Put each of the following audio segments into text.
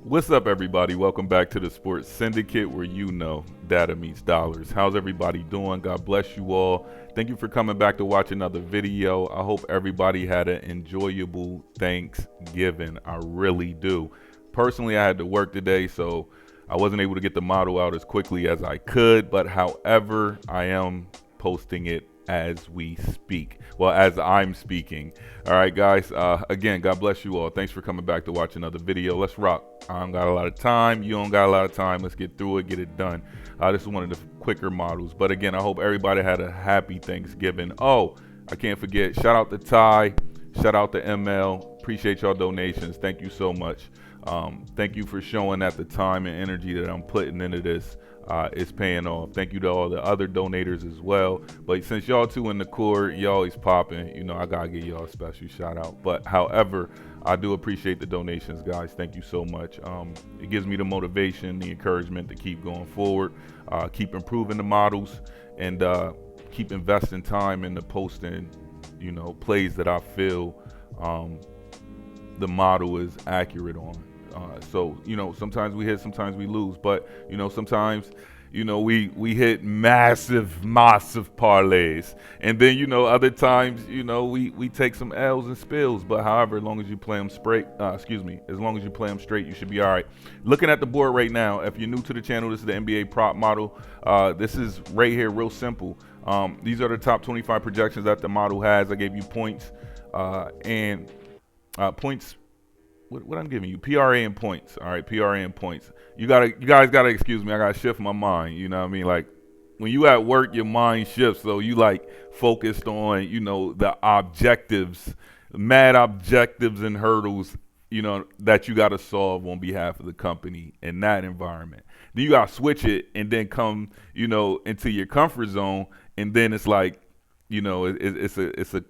What's up, everybody? Welcome back to the Sports Syndicate, where you know data meets dollars. How's everybody doing? God bless you all. Thank you for coming back to watch another video. I hope everybody had an enjoyable Thanksgiving. I really do. Personally, I had to work today, so I wasn't able to get the model out as quickly as I could. But however, I am posting it as we speak. Well, as I'm speaking. All right, guys. Again, God bless you all. Thanks for coming back to watch another video. Let's rock. I don't got a lot of time. You don't got a lot of time. Let's get through it, get it done. This is one of the quicker models. But again, I hope everybody had a happy Thanksgiving. Oh, I can't forget. Shout out to Ty. Shout out to ML. Appreciate y'all donations. Thank you so much. Thank you for showing that the time and energy that I'm putting into this is paying off. Thank you to all the other donators as well. But since y'all two in the core, you always popping, you know, I gotta give y'all a special shout out. But however, I do appreciate the donations, guys. Thank you so much. It gives me the motivation, the encouragement to keep going forward, keep improving the models, and keep investing time into posting, you know, plays that I feel the model is accurate on. So, you know, sometimes we hit, sometimes we lose, but, you know, sometimes, you know, we hit massive parlays. And then, you know, other times, you know, we take some L's and spills, but however, as long as you play them straight, as long as you play them straight, you should be all right. Looking at the board right now, if you're new to the channel, this is the NBA prop model. This is right here, real simple. These are the top 25 projections that the model has. I gave you points and points. What I'm giving you, PRA and points. All right, PRA and points. You guys gotta excuse me. I gotta shift my mind. You know what I mean? Like when you at work, your mind shifts. So you like focused on, you know, the objectives, mad objectives and hurdles, you know, that you gotta solve on behalf of the company in that environment. Then you gotta switch it and then come, you know, into your comfort zone. And then it's like, you know, it's a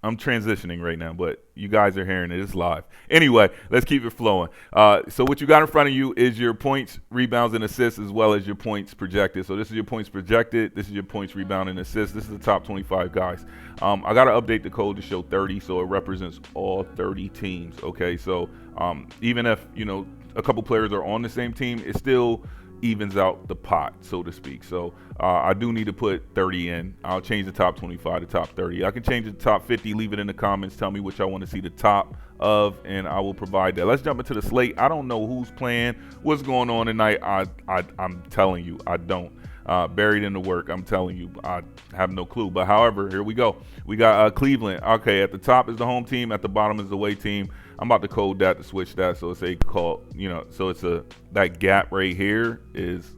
I'm transitioning right now, but you guys are hearing it. It's live. Anyway, let's keep it flowing. So what you got in front of you is your points, rebounds, and assists, as well as your points projected. So this is your points projected. This is your points, rebound, and assists. This is the top 25 guys. I got to update the code to show 30, so it represents all 30 teams. Okay, so even if, you know, a couple players are on the same team, it still evens out the pot, so to speak. So I do need to put 30 in. I'll change the top 25 to top 30. I can change the top 50. Leave it in the comments. Tell me which I want to see the top of, and I will provide that. Let's jump into the slate. I don't know who's playing, what's going on tonight. I'm telling you, I don't. Buried in the work, I'm telling you, I have no clue. But however, here we go. We got Cleveland. Okay, at the top is the home team. At the bottom is the away team. I'm about to code that to switch that, so it's a call, you know, so it's that gap right here is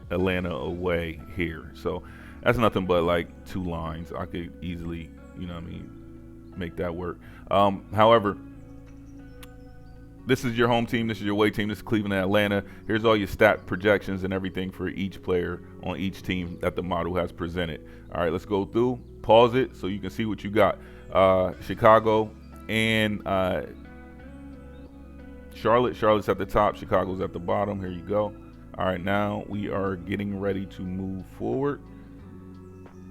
Atlanta away here. So that's nothing but like 2 lines. I could easily, you know what I mean, make that work. However, this is your home team, this is your away team, this is Cleveland and Atlanta. Here's all your stat projections and everything for each player on each team that the model has presented. All right, let's go through, pause it so you can see what you got. Chicago and Charlotte's at the top, Chicago's at the bottom. Here you go. All right, now we are getting ready to move forward,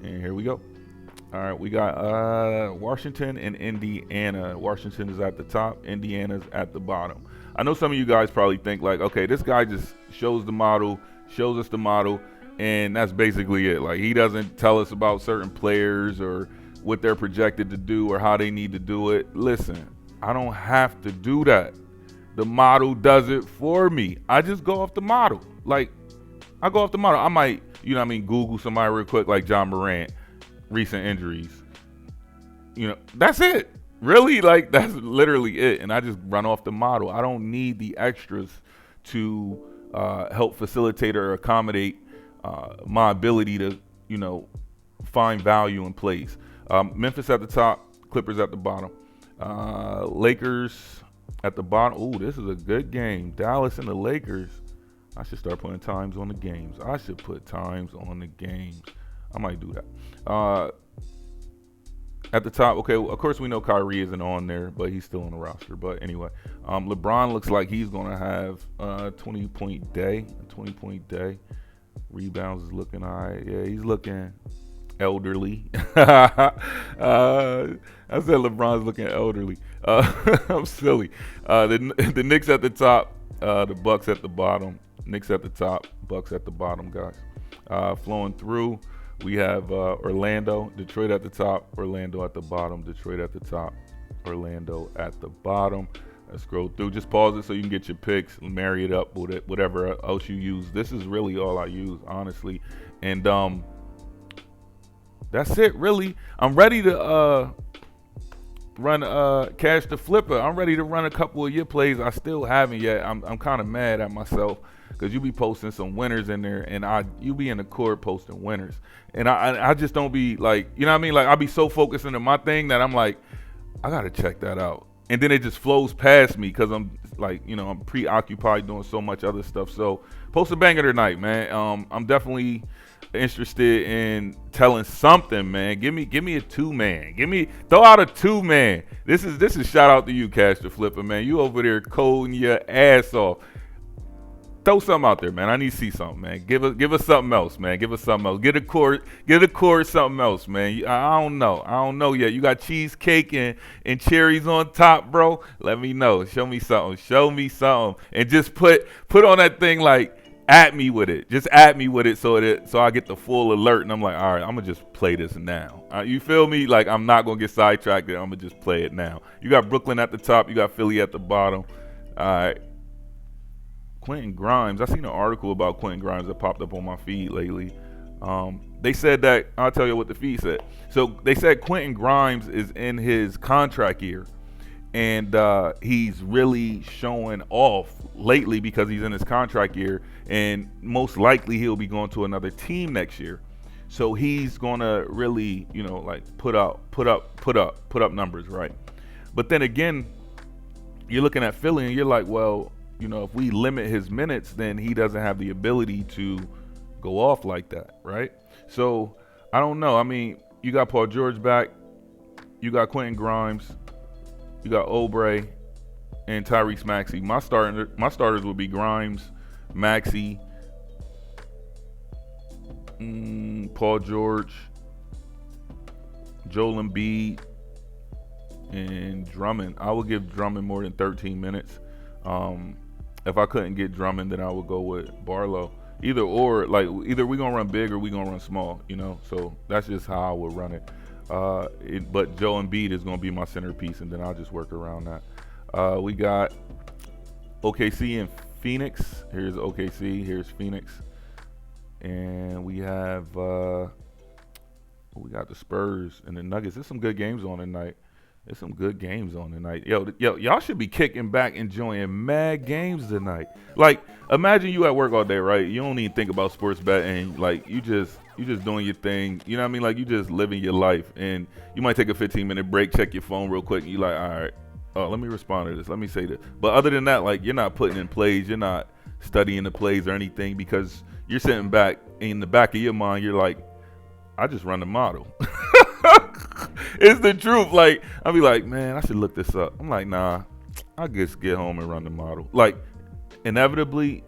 and here we go. All right, we got Washington and Indiana. Washington is at the top, Indiana's at the bottom. I know some of you guys probably think like, okay, this guy just shows the model, shows us the model, and that's basically it. Like, he doesn't tell us about certain players or what they're projected to do or how they need to do it. Listen, I don't have to do that. The model does it for me. I just go off the model. Like, I go off the model. I might, you know what I mean, Google somebody real quick like John Morant, recent injuries. You know, that's it. Really, like, that's literally it. And I just run off the model. I don't need the extras to help facilitate or accommodate my ability to, you know, find value in plays. Memphis at the top, Clippers at the bottom. Lakers at the bottom. Ooh, this is a good game. Dallas and the Lakers. I should start putting times on the games. I should put times on the games. I might do that. At the top, okay, of course we know Kyrie isn't on there, but he's still on the roster. But anyway, LeBron looks like he's going to have a 20-point day. Rebounds is looking all right. Yeah, he's looking elderly. I said LeBron's looking elderly. I'm silly. The Knicks at the top, the Bucks at the bottom. Knicks at the top, Bucks at the bottom, guys. Flowing through, we have Orlando, Detroit at the top, Orlando at the bottom, Detroit at the top, Orlando at the bottom. Let's scroll through. Just pause it so you can get your picks, marry it up with it, whatever else you use. This is really all I use, honestly. And that's it, really. I'm ready to run Cash the Flipper. I'm ready to run a couple of your plays. I still haven't yet. I'm kind of mad at myself because you be posting some winners in there, and you be in the court posting winners, and I just don't be like, you know what I mean? Like, I be so focused into my thing that I'm like, I gotta check that out. And then it just flows past me because I'm like, you know, I'm preoccupied doing so much other stuff. So post a banger tonight, man. I'm definitely interested in telling something, man. Give me a 2-man. Throw out a 2-man. This is shout out to you, Cash the Flipper, man. You over there coding your ass off. Throw something out there, man. I need to see something, man. Give us something else, man. Give us something else. Get a chord, something else, man. I don't know yet. You got cheesecake and cherries on top, bro. Let me know. Show me something. And just put on that thing, like, at me with it. Just at me with it so I get the full alert. And I'm like, all right, I'm gonna just play this now. You feel me? Like, I'm not gonna get sidetracked. I'm gonna just play it now. You got Brooklyn at the top. You got Philly at the bottom. All right. Quentin Grimes. I seen an article about Quentin Grimes that popped up on my feed lately. They said that, I'll tell you what the feed said. So they said Quentin Grimes is in his contract year, and he's really showing off lately because he's in his contract year, and most likely he'll be going to another team next year. So he's gonna really, you know, like put up numbers, right? But then again, you're looking at Philly and you're like, well, you know, if we limit his minutes, then he doesn't have the ability to go off like that, right? So I don't know. I mean, you got Paul George back, you got Quentin Grimes, you got Oubre, and Tyrese Maxey. My starters would be Grimes, Maxey, Paul George, Joel Embiid, and Drummond. I would give Drummond more than 13 minutes. If I couldn't get Drummond, then I would go with Barlow. Either or, like, either we gonna run big or we gonna run small, you know. So that's just how I would run it. But Joe Embiid is gonna be my centerpiece, and then I'll just work around that. We got OKC and Phoenix. Here's OKC. Here's Phoenix, and we have we got the Spurs and the Nuggets. There's some good games on tonight. Yo, y'all should be kicking back, enjoying mad games tonight. Like, imagine you at work all day, right? You don't even think about sports betting. Like, you just doing your thing. You know what I mean? Like, you just living your life, and you might take a 15-minute break, check your phone real quick, and you like, all right, let me respond to this. Let me say this. But other than that, like, you're not putting in plays. You're not studying the plays or anything because you're sitting back. In the back of your mind, you're like, I just run the model. It's the truth. Like, I'll be like, man, I should look this up. I'm like, nah, I'll just get home and run the model. Like, inevitably,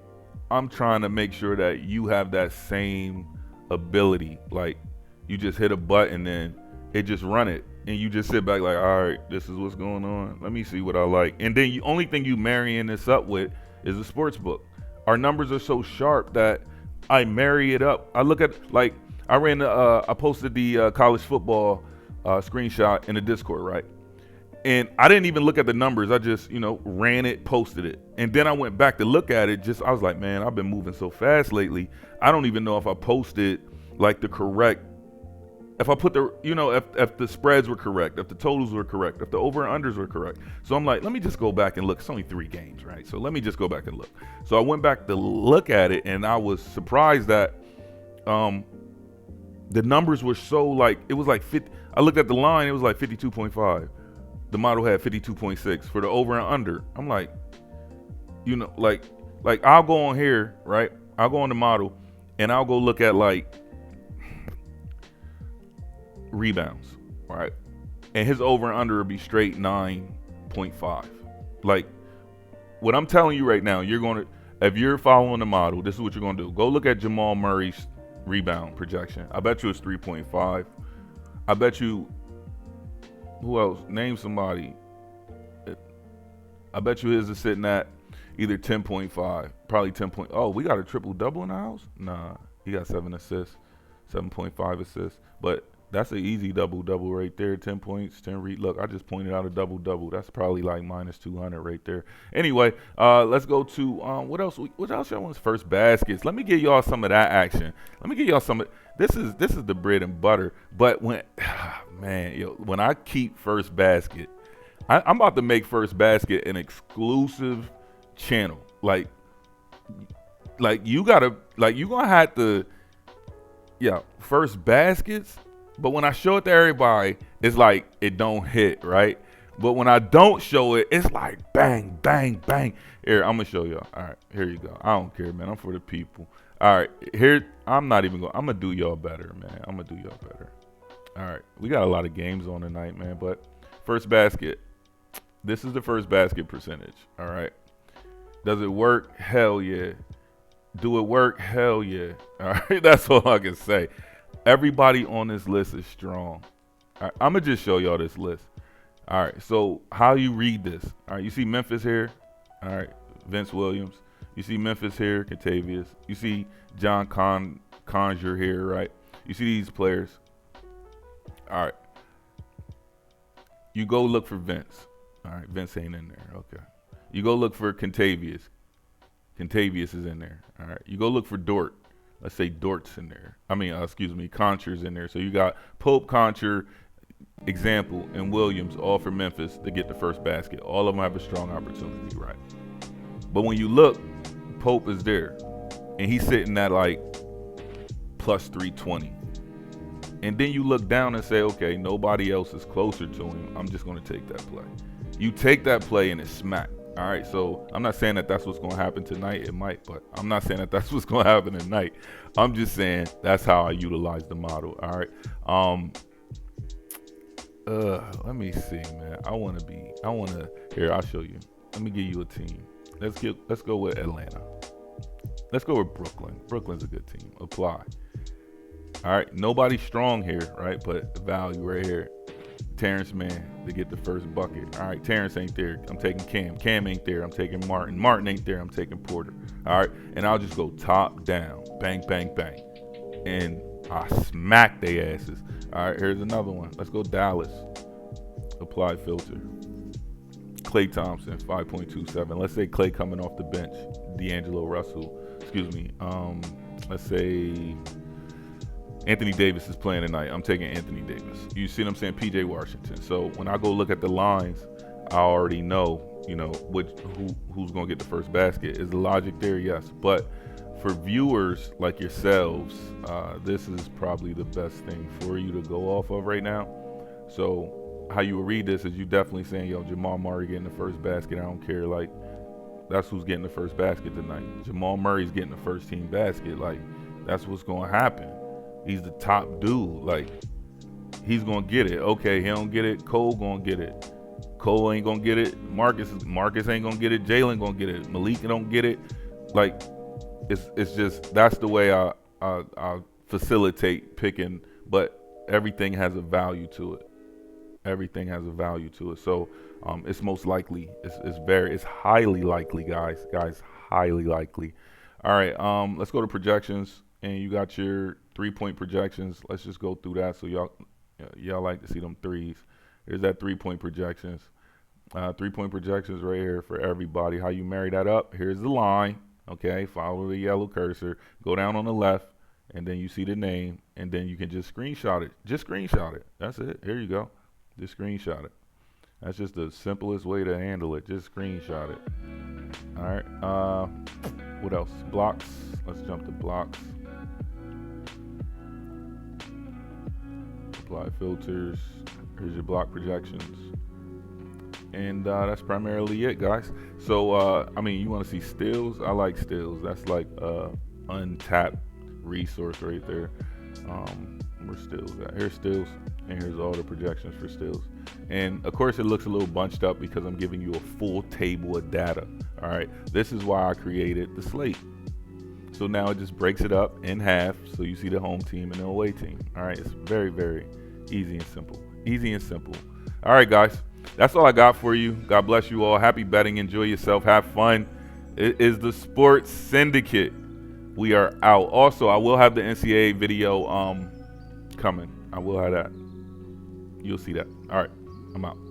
I'm trying to make sure that you have that same ability. Like, you just hit a button and it just run it. And you just sit back like, all right, this is what's going on. Let me see what I like. And then the only thing you marrying this up with is a sports book. Our numbers are so sharp that I marry it up. I look at, like, I posted the college football screenshot in the Discord, right? And I didn't even look at the numbers. I just, ran it, posted it. And then I went back to look at it. I was like, man, I've been moving so fast lately. I don't even know if I posted like the correct, if I put the, if the spreads were correct, if the totals were correct, if the over and unders were correct. So I'm like, let me just go back and look. It's only 3 games, right? So let me just go back and look. So I went back to look at it, and I was surprised that the numbers were so, like, it was like 50. I looked at the line, it was like 52.5. The model had 52.6 for the over and under. I'm like, like I'll go on here, right? I'll go on the model and I'll go look at like rebounds, right? And his over and under would be straight 9.5. Like, what I'm telling you right now, if you're following the model, this is what you're going to do. Go look at Jamal Murray's rebound projection. I bet you it's 3.5. I bet you, who else? Name somebody. I bet you his is sitting at either 10.5, probably 10. Oh, we got a triple double in the house? Nah, he got 7 assists, 7.5 assists. But that's an easy double right there. 10 points, 10 Look, I just pointed out a double. That's probably like minus 200 right there. Anyway, let's go to what else? What else y'all want? First baskets. Let me give y'all some of that action. Let me give y'all some of this is the bread and butter. But when when I keep first basket, I'm about to make first basket an exclusive channel. Like you gonna have to, first baskets. But when I show it to everybody, it's like it don't hit, right? But when I don't show it, it's like bang, bang, bang. Here, I'm gonna show y'all. All right, here you go. I don't care, man. I'm for the people. All right, here, I'm gonna do y'all better, man. I'm gonna do y'all better. All right, we got a lot of games on tonight, man. But first basket, this is the first basket percentage. All right, does it work? Hell yeah. Do it work? Hell yeah. All right, that's all I can say. Everybody on this list is strong. All right, I'm going to just show y'all this list. All right, so how you read this? All right, you see Memphis here. All right, Vince Williams. You see Memphis here, Contavious. You see John Conjure here, right? You see these players. All right. You go look for Vince. All right, Vince ain't in there. Okay. You go look for Contavious. Contavious is in there. All right. You go look for Dort. Let's say Dort's in there. Conchure's in there. So you got Pope, Conture, example, and Williams, all for Memphis to get the first basket. All of them have a strong opportunity, right? But when you look, Pope is there, and he's sitting at like plus 320. And then you look down and say, okay, nobody else is closer to him. I'm just going to take that play. You take that play and it's smack. All right, so I'm not saying that that's what's going to happen tonight. It might, but I'm not saying that that's what's going to happen tonight. I'm just saying that's how I utilize the model. All right. Let me see, man. Here, I'll show you. Let me give you a team. Let's go with Atlanta. Let's go with Brooklyn. Brooklyn's a good team. Apply. All right, nobody's strong here, right? But the value right here. Terrence Mann to get the first bucket. All right, Terrence ain't there. I'm taking Cam. Cam ain't there. I'm taking Martin. Martin ain't there. I'm taking Porter. All right, and I'll just go top down. Bang, bang, bang. And I smack their asses. All right, here's another one. Let's go Dallas. Apply filter. Klay Thompson, 5.27. Let's say Klay coming off the bench. D'Angelo Russell. Let's say Anthony Davis is playing tonight. I'm taking Anthony Davis. You see what I'm saying? PJ Washington. So when I go look at the lines, I already know, who's going to get the first basket. Is the logic there? Yes. But for viewers like yourselves, this is probably the best thing for you to go off of right now. So how you would read this is you definitely saying, Jamal Murray getting the first basket. I don't care. Like, that's who's getting the first basket tonight. Jamal Murray's getting the first team basket. Like, that's what's going to happen. He's the top dude. Like, he's going to get it. Okay, he don't get it. Cole going to get it. Cole ain't going to get it. Marcus ain't going to get it. Jalen going to get it. Malik don't get it. Like, it's just, that's the way I facilitate picking, but everything has a value to it. Everything has a value to it. So it's most likely, it's highly likely, guys, highly likely. All right, let's go to projections. And you got your 3-point projections. Let's just go through that. So y'all like to see them threes. Here's that 3-point projections. 3-point projections right here for everybody. How you marry that up? Here's the line. Okay, follow the yellow cursor. Go down on the left, and then you see the name, and then you can just screenshot it. Just screenshot it. That's it. Here you go. Just screenshot it. That's just the simplest way to handle it. Just screenshot it. All right. What else? Blocks. Let's jump to blocks. Apply filters. Here's your block projections. And that's primarily it, guys. So, you want to see steals? I like steals. That's like untapped resource right there. Where's steals at? Here's steals, and here's all the projections for steals. And, of course, it looks a little bunched up because I'm giving you a full table of data. All right? This is why I created the slate. So now it just breaks it up in half. So you see the home team and the away team. All right, it's very, very easy and simple. Easy and simple. All right, guys, that's all I got for you. God bless you all. Happy betting. Enjoy yourself. Have fun. It is the Sports Syndicate. We are out. Also, I will have the NCAA video coming. I will have that. You'll see that. All right, I'm out.